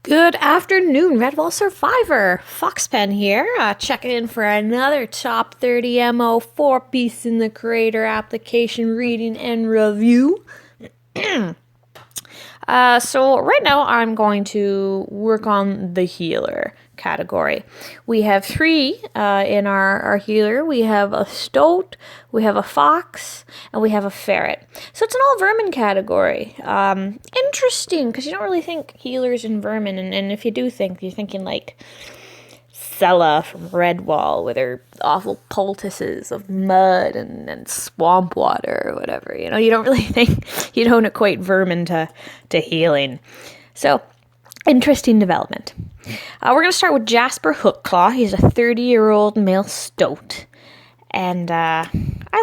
Good afternoon, Redwall Survivor. Foxpen here, checking in for another top 30 MO4 piece in the creator application reading and review. So right now I'm going to work on the healer category. We have three in our healer. We have a Stoat, we have a fox, and we have a ferret. So it's an all vermin category. Interesting, because you don't really think healers and vermin, and if you do think, you're thinking like Sella from Redwall with her awful poultices of mud and swamp water or whatever. You know, you don't really think, you don't equate vermin to healing. So, interesting development. We're going to start with Jasper Hooklaw. He's a 30-year-old male stoat. And I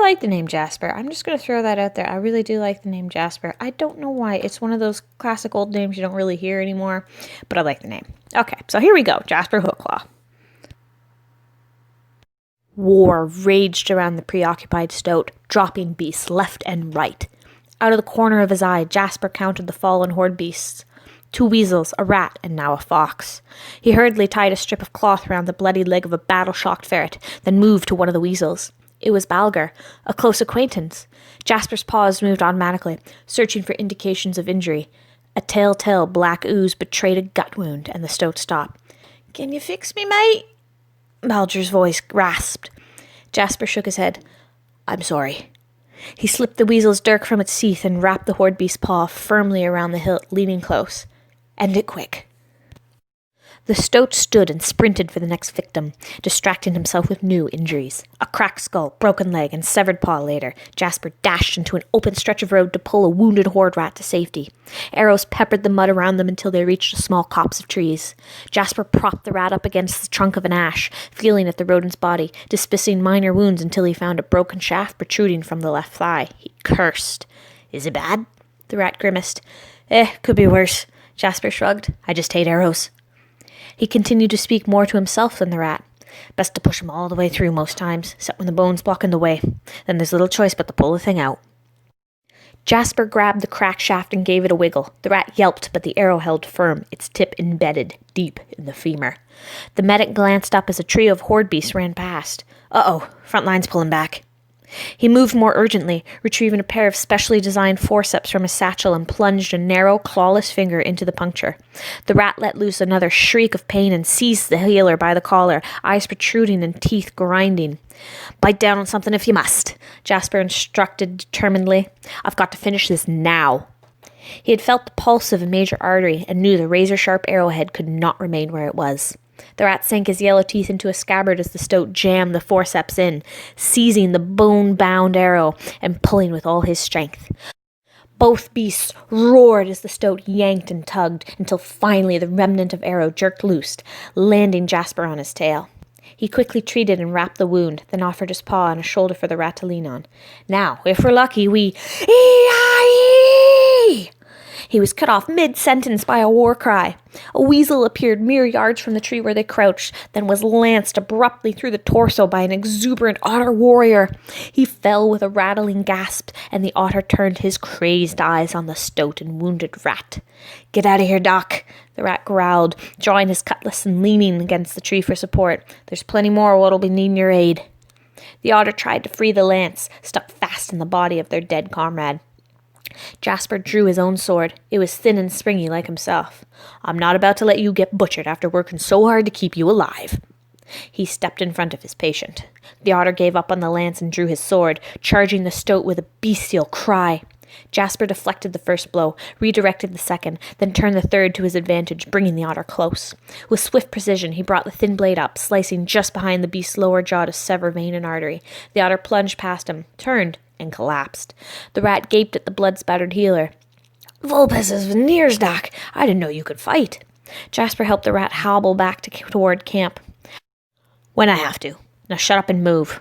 like the name Jasper. I'm just going to throw that out there. I really do like the name Jasper. I don't know why. It's one of those classic old names you don't really hear anymore, but I like the name. Okay, so here we go. Jasper Hooklaw. War raged around the preoccupied stoat, dropping beasts left and right. Out of the corner of his eye, Jasper counted the fallen horde beasts. 2 weasels, a rat, and now a fox. He hurriedly tied a strip of cloth around the bloody leg of a battle-shocked ferret, then moved to one of the weasels. It was Balgar, a close acquaintance. Jasper's paws moved automatically, searching for indications of injury. A telltale black ooze betrayed a gut wound, and the stoat stopped. "Can you fix me, mate?" Balgar's voice rasped. Jasper shook his head. "I'm sorry." He slipped the weasel's dirk from its teeth and wrapped the horde beast's paw firmly around the hilt, leaning close. "End it quick." The stoat stood and sprinted for the next victim, distracting himself with new injuries. A cracked skull, broken leg, and severed paw later, Jasper dashed into an open stretch of road to pull a wounded horde rat to safety. Arrows peppered the mud around them until they reached a small copse of trees. Jasper propped the rat up against the trunk of an ash, feeling at the rodent's body, dispensing minor wounds until he found a broken shaft protruding from the left thigh. He cursed. "Is it bad?" The rat grimaced. Could be worse." Jasper shrugged. "I just hate arrows." He continued to speak more to himself than the rat. "Best to push him all the way through most times, except when the bone's blocking the way. Then there's little choice but to pull the thing out." Jasper grabbed the cracked shaft and gave it a wiggle. The rat yelped, but the arrow held firm, its tip embedded deep in the femur. The medic glanced up as a trio of horde beasts ran past. "Uh-oh, front line's pulling back." He moved more urgently, retrieving a pair of specially designed forceps from his satchel and plunged a narrow, clawless finger into the puncture. The rat let loose another shriek of pain and seized the healer by the collar, eyes protruding and teeth grinding. "Bite down on something if you must," Jasper instructed determinedly. "I've got to finish this now." He had felt the pulse of a major artery and knew the razor-sharp arrowhead could not remain where it was. The rat sank his yellow teeth into a scabbard as the stoat jammed the forceps in, seizing the bone-bound arrow and pulling with all his strength. Both beasts roared as the stoat yanked and tugged, until finally the remnant of arrow jerked loose, landing Jasper on his tail. He quickly treated and wrapped the wound, then offered his paw and a shoulder for the rat to lean on. "Now, if we're lucky, we—" "Ee-I-ee!" He was cut off mid-sentence by a war cry. A weasel appeared mere yards from the tree where they crouched, then was lanced abruptly through the torso by an exuberant otter warrior. He fell with a rattling gasp, and the otter turned his crazed eyes on the stoat and wounded rat. "Get out of here, Doc," the rat growled, drawing his cutlass and leaning against the tree for support. "There's plenty more what'll be needing your aid." The otter tried to free the lance, stuck fast in the body of their dead comrade. Jasper drew his own sword. It was thin and springy like himself. "I'm not about to let you get butchered after working so hard to keep you alive." He stepped in front of his patient. The otter gave up on the lance and drew his sword, charging the stoat with a bestial cry. Jasper deflected the first blow, redirected the second, then turned the third to his advantage, bringing the otter close. With swift precision, he brought the thin blade up, slicing just behind the beast's lower jaw to sever vein and artery. The otter plunged past him, turned, and collapsed. The rat gaped at the blood-spattered healer. "Vulpes' veneers, Doc. I didn't know you could fight." Jasper helped the rat hobble back toward camp. "When I have to. Now shut up and move."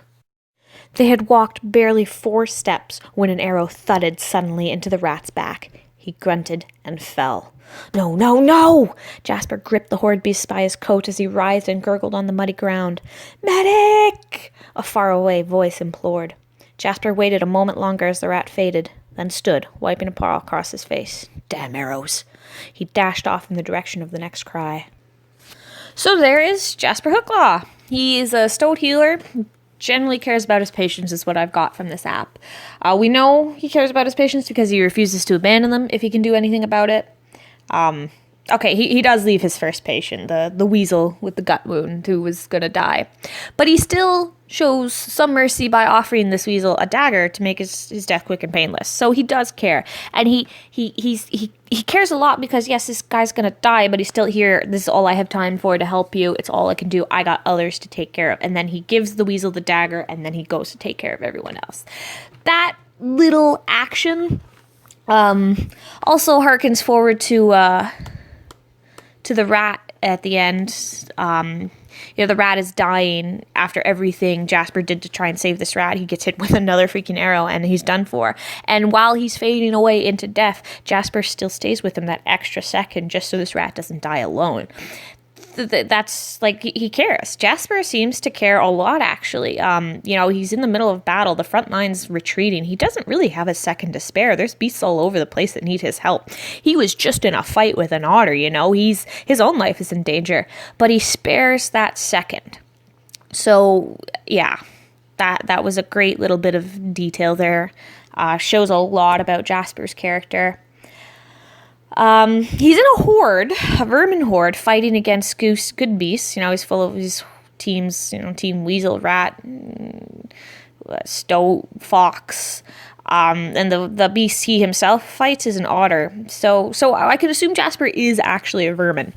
They had walked barely 4 steps when an arrow thudded suddenly into the rat's back. He grunted and fell. "No, no, no!" Jasper gripped the horde beast by his coat as he writhed and gurgled on the muddy ground. "Medic!" a faraway voice implored. Jasper waited a moment longer as the rat faded, then stood, wiping a paw across his face. "Damn arrows." He dashed off in the direction of the next cry. So there is Jasper Hooklaw. He is a Stoat healer. Generally cares about his patients is what I've got from this app. We know he cares about his patients because he refuses to abandon them if he can do anything about it. Okay, he does leave his first patient, the weasel with the gut wound who was going to die. But he still shows some mercy by offering this weasel a dagger to make his death quick and painless. So he does care. And he cares a lot because, yes, this guy's going to die, but he's still here. This is all I have time for to help you. It's all I can do. I got others to take care of. And then he gives the weasel the dagger, and then he goes to take care of everyone else. That little action also harkens forward to the rat at the end. The rat is dying after everything Jasper did to try and save this rat. He gets hit with another freaking arrow and he's done for. And while he's fading away into death, Jasper still stays with him that extra second just so this rat doesn't die alone. That's like, he cares. Jasper seems to care a lot, actually. He's in the middle of battle. The front line's retreating. He doesn't really have a second to spare. There's beasts all over the place that need his help. He was just in a fight with an otter, his own life is in danger, but he spares that second. So, yeah, that was a great little bit of detail there. Shows a lot about Jasper's character. He's in a horde, a vermin horde, fighting against good beasts. He's full of these teams, Team Weasel, Rat, Stoat, Fox, and the beast he himself fights is an otter. So I could assume Jasper is actually a vermin.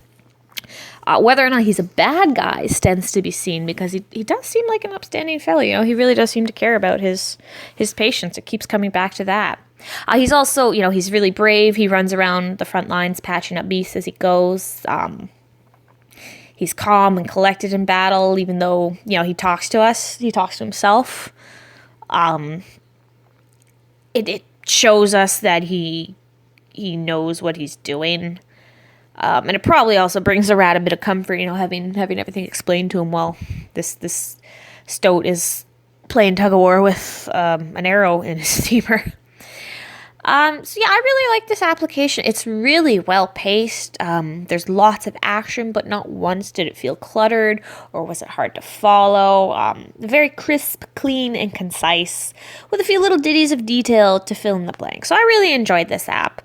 Whether or not he's a bad guy stands to be seen because he does seem like an upstanding fellow. He really does seem to care about his patients. It keeps coming back to that. He's also, he's really brave. He runs around the front lines patching up beasts as he goes. He's calm and collected in battle, even though, he talks to us. He talks to himself. It shows us that he knows what he's doing. And it probably also brings the rat a bit of comfort, having everything explained to him while this Stoat is playing tug-of-war with an arrow in his steamer. I really like this application. It's really well paced. There's lots of action, but not once did it feel cluttered or was it hard to follow. Very crisp, clean, and concise, with a few little ditties of detail to fill in the blanks. So I really enjoyed this app.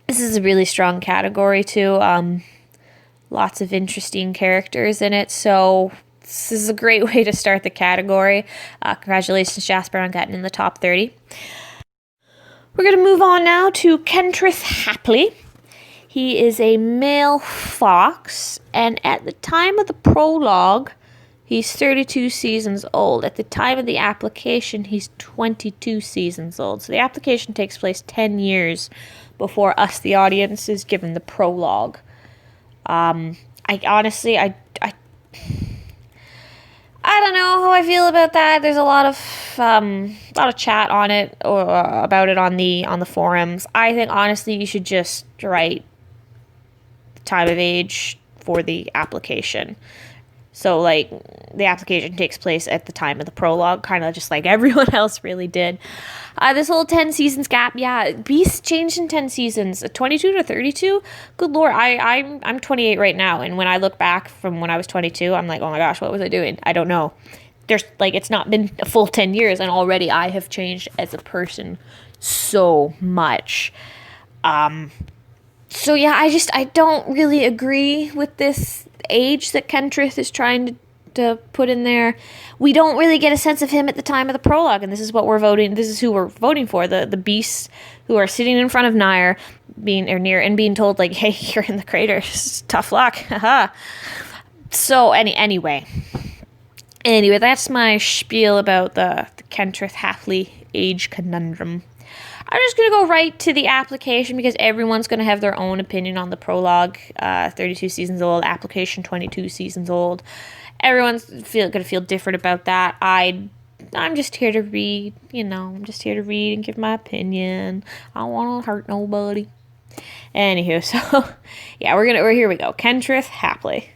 This is a really strong category too. Lots of interesting characters in it, so this is a great way to start the category. Congratulations, Jasper, on getting in the top 30. We're going to move on now to Kentrith Hapley. He is a male fox, and at the time of the prologue, he's 32 seasons old. At the time of the application, he's 22 seasons old. So the application takes place 10 years before us, the audience, is given the prologue. I don't know how I feel about that. There's a lot of chat on it or about it on the forums. I think honestly you should just write the time of age for the application. So like the application takes place at the time of the prologue, kind of just like everyone else really did. This whole 10 seasons gap, yeah, Beast changed in 10 seasons, 22 to 32. Good lord, I'm 28 right now, and when I look back from when I was 22, I'm like, oh my gosh, what was I doing? I don't know. There's like, it's not been a full 10 years, and already I have changed as a person so much. So yeah, I don't really agree with this age that Kentrith is trying to put in there. We don't really get a sense of him at the time of the prologue, and this is what we're voting. This is who we're voting for: the beasts who are sitting in front of Nire, being told like, "Hey, you're in the crater. Tough luck." Haha. So anyway, that's my spiel about the Kentrith Hapley age conundrum. I'm just going to go right to the application because everyone's going to have their own opinion on the prologue. 32 seasons old, application 22 seasons old. Everyone's going to feel different about that. I'm just here to read, I'm just here to read and give my opinion. I don't want to hurt nobody. Anywho, so yeah, here we go. Kentrith Hapley.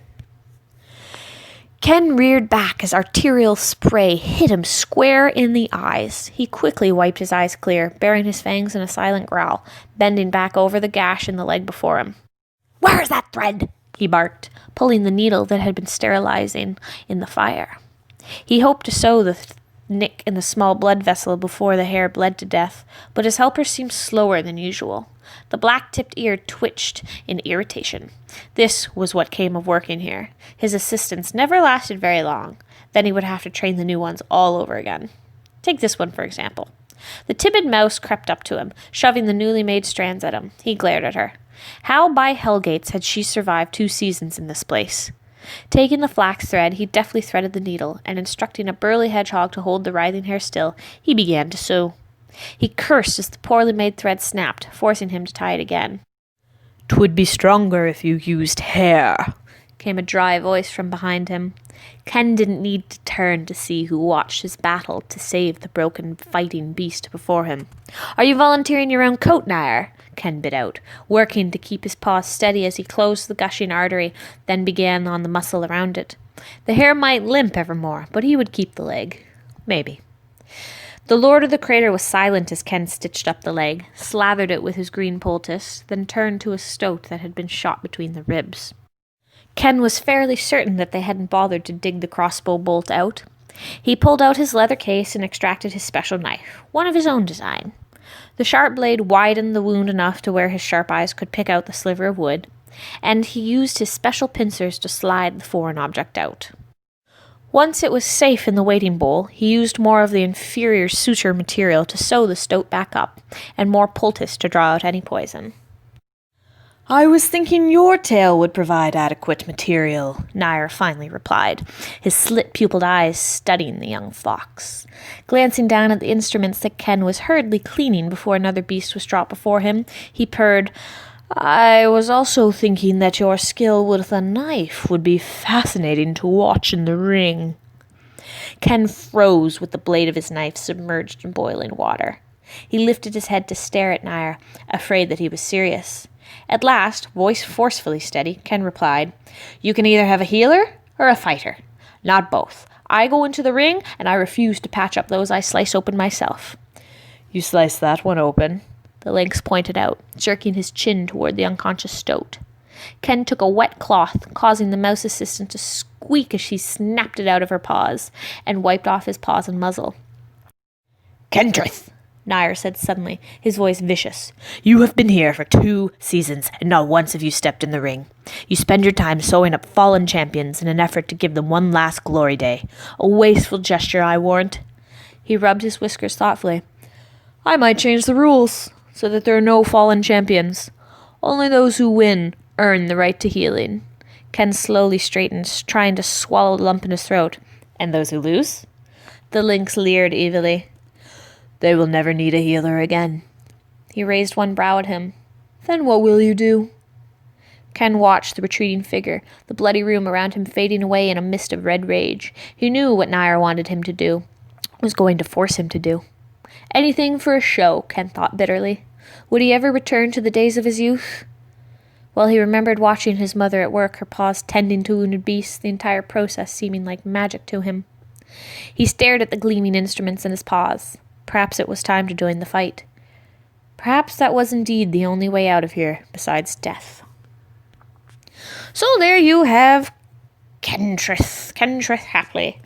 Ken reared back as arterial spray hit him square in the eyes. He quickly wiped his eyes clear, baring his fangs in a silent growl, bending back over the gash in the leg before him. "Where's that thread?" he barked, pulling the needle that had been sterilizing in the fire. He hoped to sew the nick in the small blood vessel before the hair bled to death, but his helper seemed slower than usual. The black-tipped ear twitched in irritation. This was what came of working here. His assistants never lasted very long. Then he would have to train the new ones all over again. Take this one, for example. The timid mouse crept up to him, shoving the newly made strands at him. He glared at her. How by hellgates had she survived 2 seasons in this place? Taking the flax thread, he deftly threaded the needle, and instructing a burly hedgehog to hold the writhing hair still, he began to sew. He cursed as the poorly made thread snapped, forcing him to tie it again. "'Twould be stronger if you used hair," came a dry voice from behind him. Ken didn't need to turn to see who watched his battle to save the broken fighting beast before him. "Are you volunteering your own coat, Nire?" Ken bit out, working to keep his paws steady as he closed the gushing artery, then began on the muscle around it. The hair might limp evermore, but he would keep the leg. Maybe. The Lord of the Crater was silent as Ken stitched up the leg, slathered it with his green poultice, then turned to a stoat that had been shot between the ribs. Ken was fairly certain that they hadn't bothered to dig the crossbow bolt out. He pulled out his leather case and extracted his special knife, one of his own design. The sharp blade widened the wound enough to where his sharp eyes could pick out the sliver of wood, and he used his special pincers to slide the foreign object out. Once it was safe in the waiting bowl, he used more of the inferior suture material to sew the stoat back up, and more poultice to draw out any poison. "I was thinking your tail would provide adequate material," Nire finally replied, his slit-pupilled eyes studying the young fox. Glancing down at the instruments that Ken was hurriedly cleaning before another beast was dropped before him, he purred, "I was also thinking that your skill with a knife would be fascinating to watch in the ring." Ken froze with the blade of his knife submerged in boiling water. He lifted his head to stare at Nire, afraid that he was serious. At last, voice forcefully steady, Ken replied, "You can either have a healer or a fighter. Not both. I go into the ring, and I refuse to patch up those I slice open myself." "You slice that one open," the lynx pointed out, jerking his chin toward the unconscious stoat. Ken took a wet cloth, causing the mouse assistant to squeak as she snapped it out of her paws, and wiped off his paws and muzzle. "Kentrith," Nire said suddenly, his voice vicious. "You have been here for 2 seasons, and not once have you stepped in the ring. You spend your time sewing up fallen champions in an effort to give them one last glory day. A wasteful gesture, I warrant." He rubbed his whiskers thoughtfully. "I might change the rules, so that there are no fallen champions. Only those who win earn the right to healing." Ken slowly straightened, trying to swallow the lump in his throat. "And those who lose?" The lynx leered evilly. "They will never need a healer again." He raised one brow at him. "Then what will you do?" Ken watched the retreating figure, the bloody room around him fading away in a mist of red rage. He knew what Nire wanted him to do, was going to force him to do. Anything for a show, Ken thought bitterly. Would he ever return to the days of his youth? Well, he remembered watching his mother at work, her paws tending to wounded beasts, the entire process seeming like magic to him. He stared at the gleaming instruments in his paws. Perhaps it was time to join the fight. Perhaps that was indeed the only way out of here, besides death. So there you have Kentress Hapley.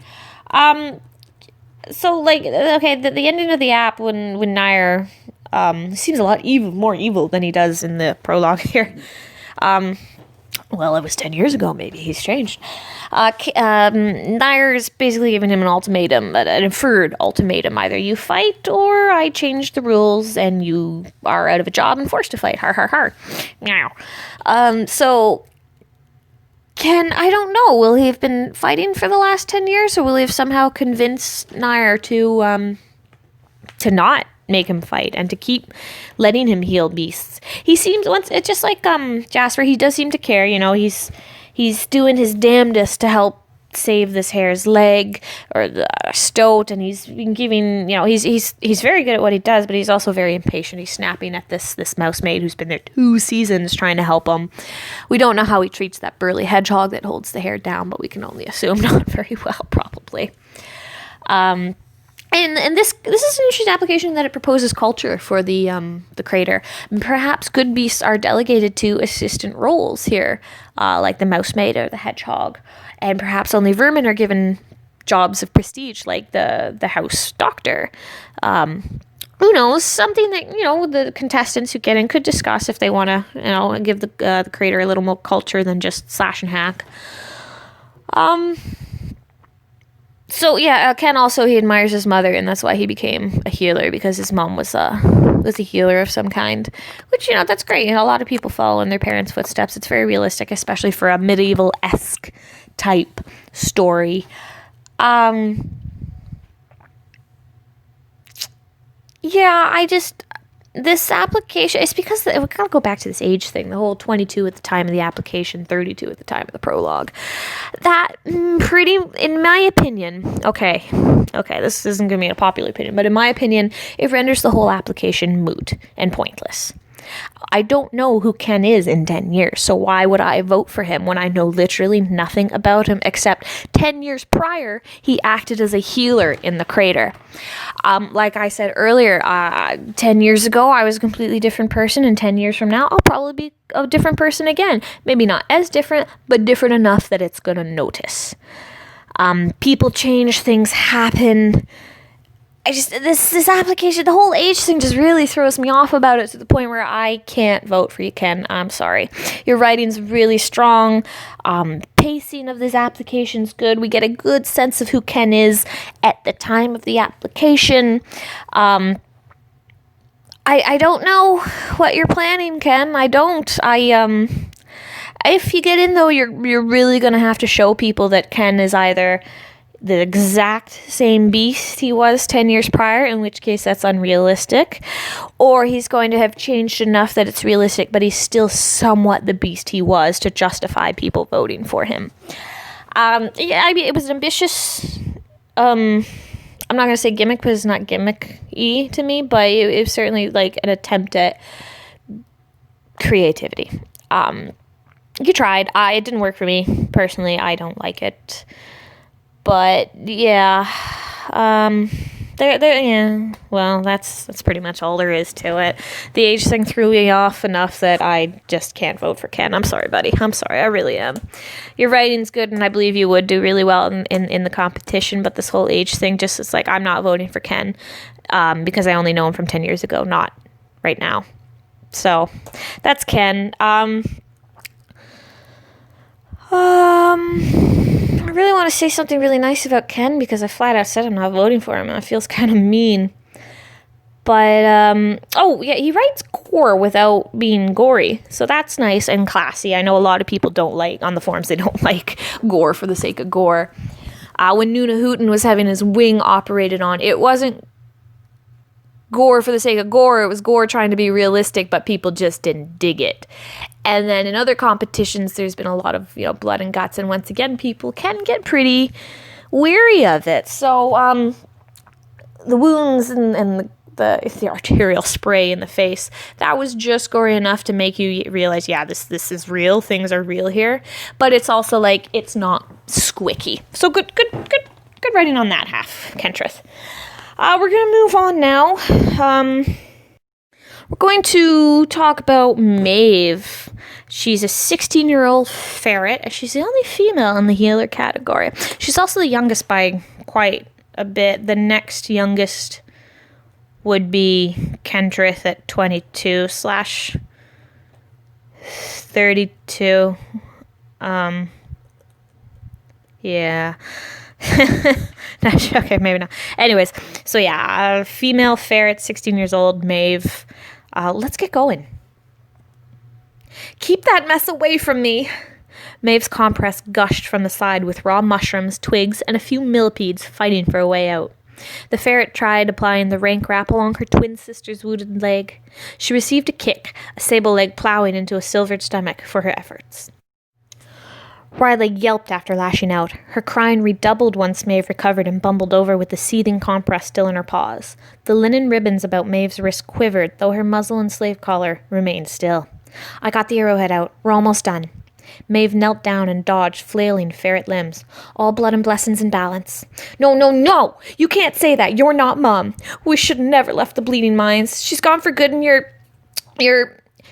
So, the ending of the app when Nire seems a lot more evil than he does in the prologue here. Well, it was 10 years ago, maybe. He's changed. Nire's basically giving him an ultimatum, an inferred ultimatum. Either you fight, or I change the rules, and you are out of a job and forced to fight. Har, har, har. Meow. So, I don't know. Will he have been fighting for the last 10 years, or will he have somehow convinced Nire to not make him fight and to keep letting him heal beasts? He seems, it's just like Jasper, he does seem to care. He's doing his damnedest to help save this hare's leg or the stoat, and he's been giving, he's very good at what he does, but he's also very impatient. He's snapping at this mouse maid who's been there 2 seasons trying to help him. We don't know how he treats that burly hedgehog that holds the hair down, but we can only assume not very well, probably. And this is an interesting application that it proposes culture for the crater. Perhaps good beasts are delegated to assistant roles here, like the mousemaid or the hedgehog, and perhaps only vermin are given jobs of prestige, like the house doctor. Who knows? Something that the contestants who get in could discuss if they want to give the crater a little more culture than just slash and hack. So yeah, Ken also, he admires his mother, and that's why he became a healer, because his mom was a healer of some kind, which, that's great. A lot of people follow in their parents' footsteps. It's very realistic, especially for a medieval-esque type story. This application, it's because we gotta go back to this age thing, the whole 22 at the time of the application, 32 at the time of the prologue. That in my opinion, okay, this isn't gonna be a popular opinion, but in my opinion, it renders the whole application moot and pointless. I don't know who Ken is in 10 years, so why would I vote for him when I know literally nothing about him except 10 years prior, he acted as a healer in the crater. Like I said earlier, 10 years ago, I was a completely different person, and 10 years from now, I'll probably be a different person again. Maybe not as different, but different enough that it's gonna notice. People change, things happen. This application, the whole age thing just really throws me off about it, to the point where I can't vote for you, Ken. I'm sorry. Your writing's really strong. Pacing of this application's good. We get a good sense of who Ken is at the time of the application. I don't know what you're planning, Ken. I don't. If you get in, though, you're really gonna have to show people that Ken is either the exact same beast he was 10 years prior, in which case that's unrealistic, or he's going to have changed enough that it's realistic, but he's still somewhat the beast he was to justify people voting for him. It was an ambitious, I'm not going to say gimmick, because it's not gimmick-y to me, but it was certainly like an attempt at creativity. You tried. It didn't work for me. Personally, I don't like it. But yeah, well, that's pretty much all there is to it. The age thing threw me off enough that I just can't vote for Ken. I'm sorry, buddy. I'm sorry. I really am. Your writing's good, and I believe you would do really well in the competition, but this whole age thing, just, it's like, I'm not voting for Ken, because I only know him from 10 years ago, not right now. So that's Ken. I really want to say something really nice about Ken, because I flat out said I'm not voting for him, and it feels kind of mean. But, he writes gore without being gory, so that's nice and classy. I know a lot of people on the forums, they don't like gore for the sake of gore. When Noonahootin was having his wing operated on, it wasn't gore for the sake of gore, it was gore trying to be realistic, but people just didn't dig it. And then in other competitions, there's been a lot of, blood and guts, and once again, people can get pretty weary of it. So, the wounds and the arterial spray in the face, that was just gory enough to make you realize, yeah, this is real, things are real here. But it's also like, it's not squicky. So good writing on that half, Kentrith. We're going to move on now. We're going to talk about Maeve. She's a 16-year-old ferret, and she's the only female in the healer category. She's also the youngest by quite a bit. The next youngest would be Kentrith at 22/32. Yeah. Okay, maybe not. Anyways, so yeah, female ferret, 16 years old, Maeve. Let's get going. Keep that mess away from me. Maeve's compress gushed from the side with raw mushrooms, twigs, and a few millipedes fighting for a way out. The ferret tried applying the rank wrap along her twin sister's wounded leg. She received a kick, a sable leg plowing into a silvered stomach for her efforts. Riley yelped after lashing out. Her crying redoubled once Maeve recovered and bumbled over with the seething compress still in her paws. The linen ribbons about Maeve's wrist quivered, though her muzzle and slave collar remained still. I got the arrowhead out. We're almost done. Maeve knelt down and dodged flailing ferret limbs. All blood and blessings in balance. No, no, no! You can't say that. You're not Mum. We should never left the bleeding mines. She's gone for good and you're...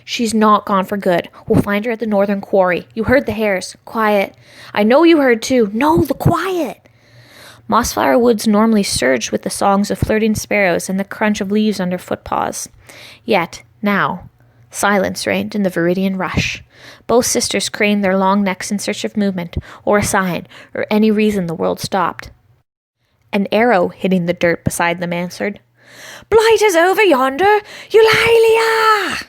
She's not gone for good. We'll find her at the northern quarry. You heard the hares. Quiet. I know you heard too. No, the quiet. Mossflower woods normally surged with the songs of flirting sparrows and the crunch of leaves under footpaws. Yet, now, silence reigned in the Viridian rush. Both sisters craned their long necks in search of movement, or a sign, or any reason the world stopped. An arrow hitting the dirt beside them answered. Blight is over yonder! Eulalia!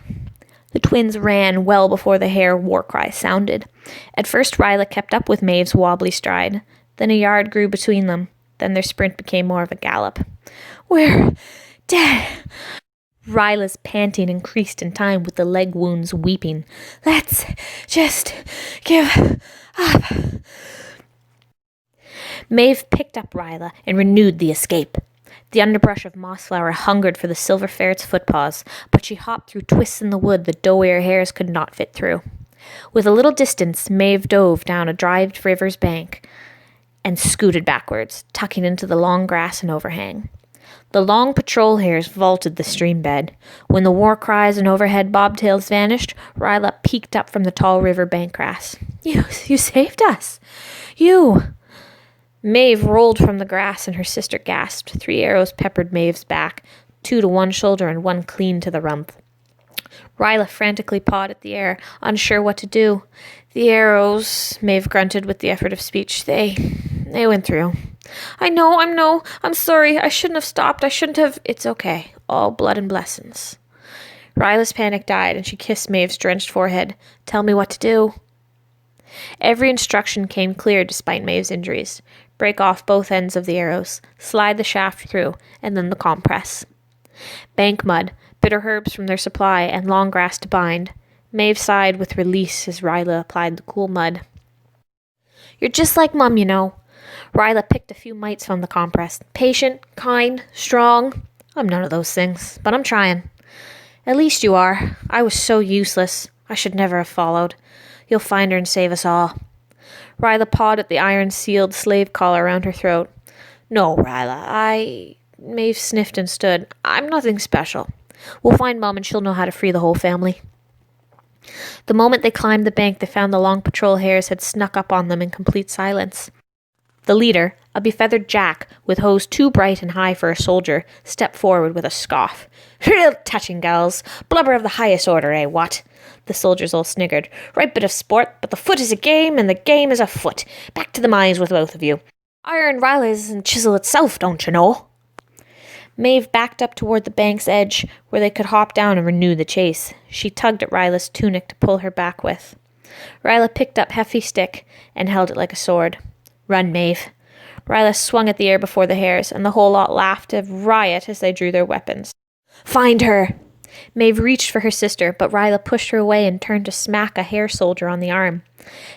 The twins ran well before the hare war cry sounded. At first Ryla kept up with Maeve's wobbly stride. Then a yard grew between them. Then their sprint became more of a gallop. We're dead. Ryla's panting increased in time with the leg wounds weeping. Let's just give up. Maeve picked up Ryla and renewed the escape. The underbrush of Mossflower hungered for the silver ferret's footpaws, but she hopped through twists in the wood the doe-ear hares could not fit through. With a little distance, Maeve dove down a dry river's bank and scooted backwards, tucking into the long grass and overhang. The long patrol hares vaulted the stream bed. When the war cries and overhead bobtails vanished, Ryla peeked up from the tall river bank grass. You saved us! You! Maeve rolled from the grass and her sister gasped. 3 arrows peppered Maeve's back, 2 to one shoulder and 1 clean to the rump. Ryla frantically pawed at the air, unsure what to do. The arrows, Maeve grunted with the effort of speech, they went through. I know, I'm sorry, I shouldn't have stopped, it's okay, all blood and blessings. Ryla's panic died and she kissed Maeve's drenched forehead. Tell me what to do. Every instruction came clear despite Maeve's injuries. Break off both ends of the arrows, slide the shaft through, and then the compress. Bank mud, bitter herbs from their supply, and long grass to bind. Maeve sighed with release as Ryla applied the cool mud. You're just like Mum, you know. Ryla picked a few mites from the compress. Patient, kind, strong. I'm none of those things, but I'm trying. At least you are. I was so useless. I should never have followed. You'll find her and save us all. Ryla pawed at the iron-sealed slave collar around her throat. No, Ryla, Maeve sniffed and stood. I'm nothing special. We'll find Mum and she'll know how to free the whole family. The moment they climbed the bank, they found the long patrol hares had snuck up on them in complete silence. The leader, a befeathered jack with hose too bright and high for a soldier, stepped forward with a scoff. Real touching, gals. Blubber of the highest order, eh, what? The soldiers all sniggered. Right bit of sport, but the foot is a game, and the game is a foot. Back to the mines with both of you. Iron Ryla's and chisel itself, don't you know? Maeve backed up toward the bank's edge, where they could hop down and renew the chase. She tugged at Ryla's tunic to pull her back with. Ryla picked up hefty stick and held it like a sword. Run, Maeve. Ryla swung at the air before the hares, and the whole lot laughed a riot as they drew their weapons. Find her! Maeve reached for her sister, but Ryla pushed her away and turned to smack a hare soldier on the arm.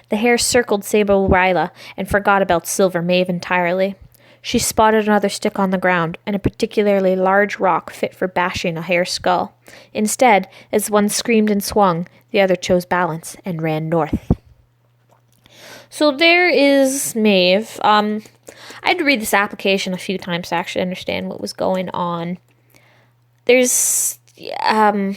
The hare circled Sable Ryla and forgot about Silver Maeve entirely. She spotted another stick on the ground, and a particularly large rock fit for bashing a hare's skull. Instead, as one screamed and swung, the other chose balance and ran north. So there is Maeve. I had to read this application a few times to actually understand what was going on. There's a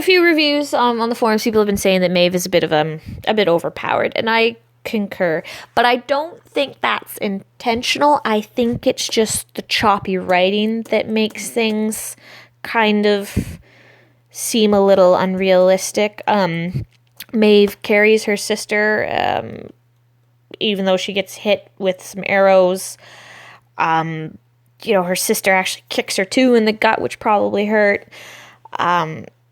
few reviews on the forums. People have been saying that Maeve is a bit overpowered, and I concur. But I don't think that's intentional. I think it's just the choppy writing that makes things kind of seem a little unrealistic. Maeve carries her sister, even though she gets hit with some arrows. Her sister actually kicks her too in the gut, which probably hurt.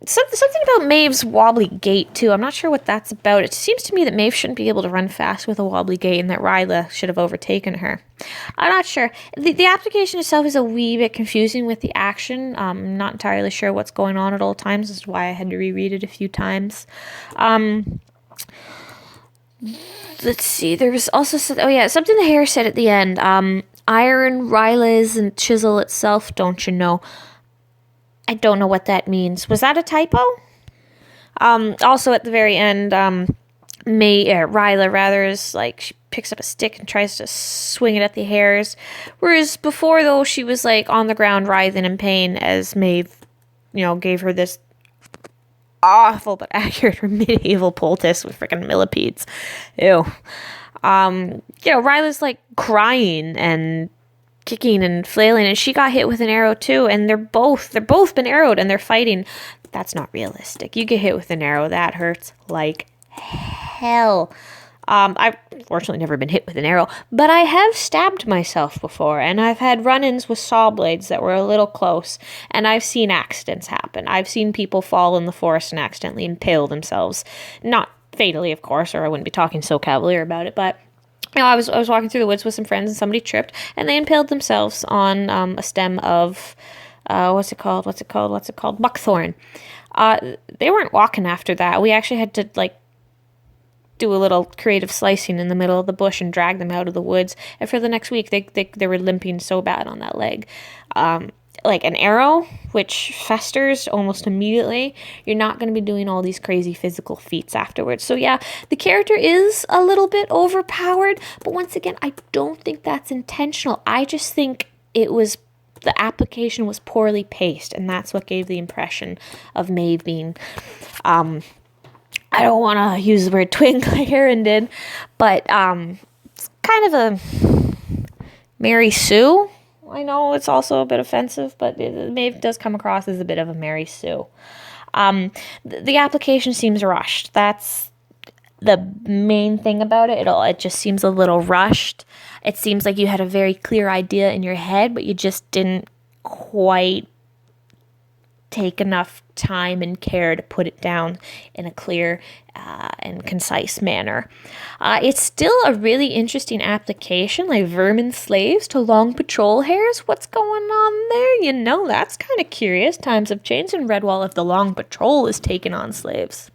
Something about Maeve's wobbly gait too. I'm not sure what that's about. It seems to me that Maeve shouldn't be able to run fast with a wobbly gait and that Ryla should have overtaken her. I'm not sure. The application itself is a wee bit confusing with the action. I'm not entirely sure what's going on at all times. This is why I had to reread it a few times. Let's see. There was also something the hare said at the end. Iron Ryla's and chisel itself, don't you know? I don't know what that means. Was that a typo? Also at the very end, Ryla rather is like, she picks up a stick and tries to swing it at the hares. Whereas before, though, she was like on the ground writhing in pain as Maeve, gave her this awful but accurate medieval poultice with freaking millipedes. Ew. Ryla's like crying and kicking and flailing, and she got hit with an arrow too, and they're both been arrowed and they're fighting. That's not realistic. You get hit with an arrow, that hurts like hell. I've fortunately never been hit with an arrow, but I have stabbed myself before, and I've had run-ins with saw blades that were a little close, and I've seen accidents happen. I've seen people fall in the forest and accidentally impale themselves. Not fatally, of course, or I wouldn't be talking so cavalier about it, but I was walking through the woods with some friends, and somebody tripped, and they impaled themselves on a stem of, what's it called? Buckthorn. They weren't walking after that. We actually had to, do a little creative slicing in the middle of the bush and drag them out of the woods. And for the next week, they were limping so bad on that leg. Like an arrow, which festers almost immediately, you're not going to be doing all these crazy physical feats afterwards. So yeah, the character is a little bit overpowered, but once again, I don't think that's intentional. I just think the application was poorly paced, and that's what gave the impression of Maeve being, I don't want to use the word twink like Aaron did, but it's kind of a Mary Sue. I know it's also a bit offensive, but Maeve does come across as a bit of a Mary Sue. The application seems rushed. That's the main thing about it. It just seems a little rushed. It seems like you had a very clear idea in your head, but you just didn't quite take enough time and care to put it down in a clear and concise manner. It's still a really interesting application, like vermin slaves to long patrol hares. What's going on there? That's kind of curious. Times have changed in Redwall if the long patrol is taking on slaves.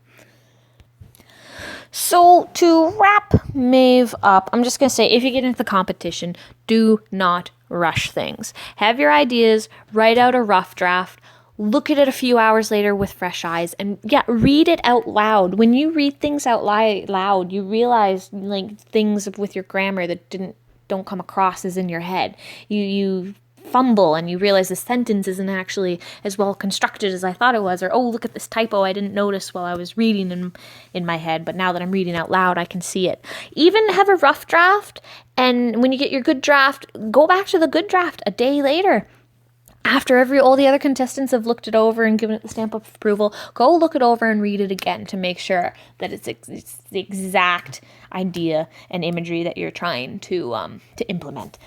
So to wrap Maeve up, I'm just going to say, if you get into the competition, do not rush things. Have your ideas, write out a rough draft, look at it a few hours later with fresh eyes, and read it out loud. When you read things out loud, you realize things with your grammar that don't come across as in your head. You fumble and you realize the sentence isn't actually as well constructed as I thought it was, or look at this typo I didn't notice while I was reading in my head, but now that I'm reading out loud I can see it. Even have a rough draft, and when you get your good draft, go back to the good draft a day later. After all the other contestants have looked it over and given it the stamp of approval, go look it over and read it again to make sure that it's the exact idea and imagery that you're trying to implement.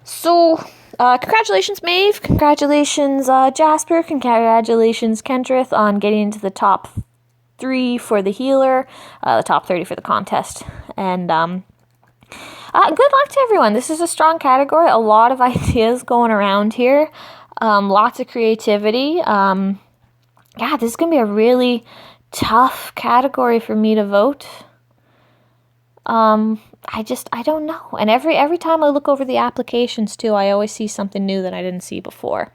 So, congratulations, Maeve. Congratulations, Jasper. Congratulations, Kentrith, on getting into the top 3 for the healer, the top 30 for the contest. And good luck to everyone. This is a strong category. A lot of ideas going around here. Lots of creativity. This is going to be a really tough category for me to vote. I don't know. And every time I look over the applications too, I always see something new that I didn't see before.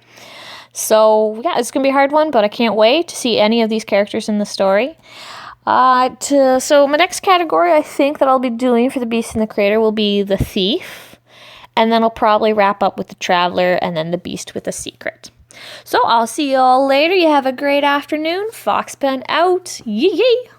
So it's going to be a hard one, but I can't wait to see any of these characters in the story. So my next category I think that I'll be doing for the Beast and the Crater will be the Thief. And then I'll probably wrap up with the Traveler and then the Beast with a Secret. So I'll see you all later. You have a great afternoon. Foxpen out. Yee yee.